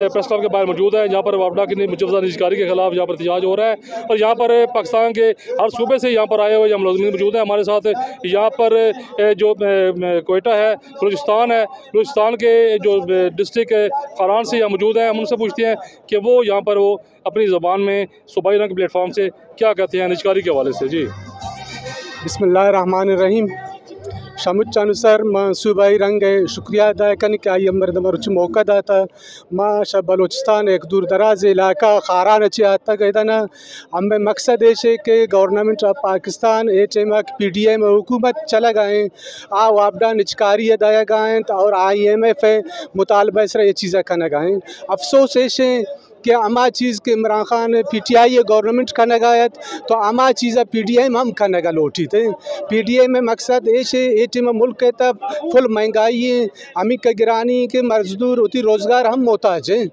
Press club के बाहर मौजूद है। यहाँ पर वापडा की मुजवजा निजकारी के खिलाफ यहाँ पर एहतजाज हो रहा है और यहाँ पर पाकिस्तान के हर सूबे से यहाँ पर आए हुए मुलाज़िमीन मौजूद हैं हमारे साथ। यहाँ पर जो कोयटा है, बलूचिस्तान के जो डिस्ट्रिक्ट फरान से यहाँ मौजूद हैं, हम उनसे पूछते हैं कि वो यहाँ पर वो अपनी ज़बान में सूबाई रंग प्लेटफॉर्म से क्या कहते हैं निजकारी के हवाले से। जी बिस्मिल्लाहिर्रहमानिर्रहीम। शमुच्चानु सर मां सूबाई रंग शुक्रिया अदा कन कि आई मर्द मरुच मौका दाता मां शब बलूचिस्तान एक दूर दराज इलाका खारान अच्छे आता गए ना हमें मकसद है कि गवर्नमेंट ऑफ पाकिस्तान PDM हुकूमत चला गए आ वापडा निचकारी अदाया गए और IMF मुतालबा इसरा ये चीज़ें करना गए। अफसोस है कि अमा चीज़ के इमरान खान PTI गवर्नमेंट का नगायत तो अमा चीज़ PDM हम का नगा लोटी थे। PDM में मकसद ऐसे में मुल्क के तब फुल महंगाई है, अमी का गिरानी के मजदूर उती रोज़गार हम मोहताज हैं,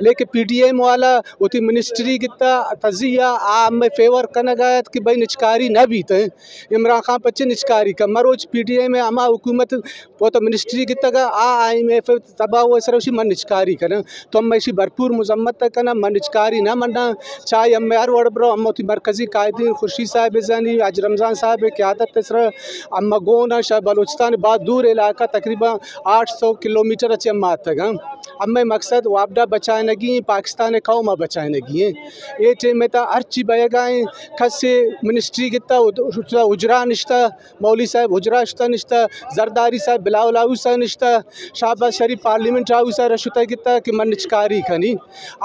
लेकिन PDM वाला उती मिनिस्ट्री कितना तजिया आम में फेवर का नगायत कि भाई निचकारी न भी थे इमरान खान बच्चे निचकारी का मरोज PDM में अमा हुकूमत वो तो मिनिस्ट्री कितना IMF तबाह हुआ सर उसी मन निचकारी करना तो हम ऐसी भरपूर मजम्मत तक ना मनचकारी ना मना चाहे हम यार वड़ ब्रो हम मरकज़ी कायदीन खुर्शीद साहब जानी आज रमज़ान साहब क़यादत तसरा अम्मा गोना शाह बलूचिस्तान बाद दूर इलाका तकरीबन 800 किलोमीटर अच्छे अम्मा तक अम्मे मकसद वापडा बचाए नगी पाकिस्तान कौमा बचाए नगी ये टेम में हर चीज़ बह गए खसे मिनिस्ट्री किता उजरा निश्ता मौली साहब उजरा निश्ता निश्ता जरदारी साहब बिलाउलाऊ सा निश्ता शाहबाज शरीफ पार्लियामेंट हाउस रशुता किता कि मन निचकारी खनी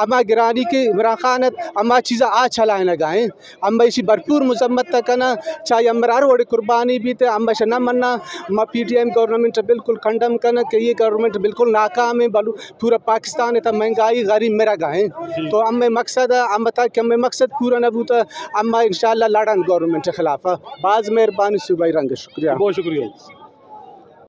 अमा गिरानी के इमरान खान अम्मा चीज़ा आ चलाए न गाएँ अम्मा इसी भरपूर मजम्मत तक ना चाहे अमरार वोड़े कुर्बानी भी थे अम्मा शना मन्ना अम्मा PDM गवर्नमेंट बिल्कुल कंडम करना कि ये गवर्नमेंट बिल्कुल नाकाम है बलू पूरा पाकिस्तान है महंगाई गरीब मेरा गाएँ तो अम्मे मकसद अम्मा था कि अम्मे मकसद पूरा न बूता अम्मा इंशाल्लाह लड़न गवर्नमेंट के खिलाफ बाज़ मेहरबानी सूबाई रंग शुक्रिया। बहुत शुक्रिया।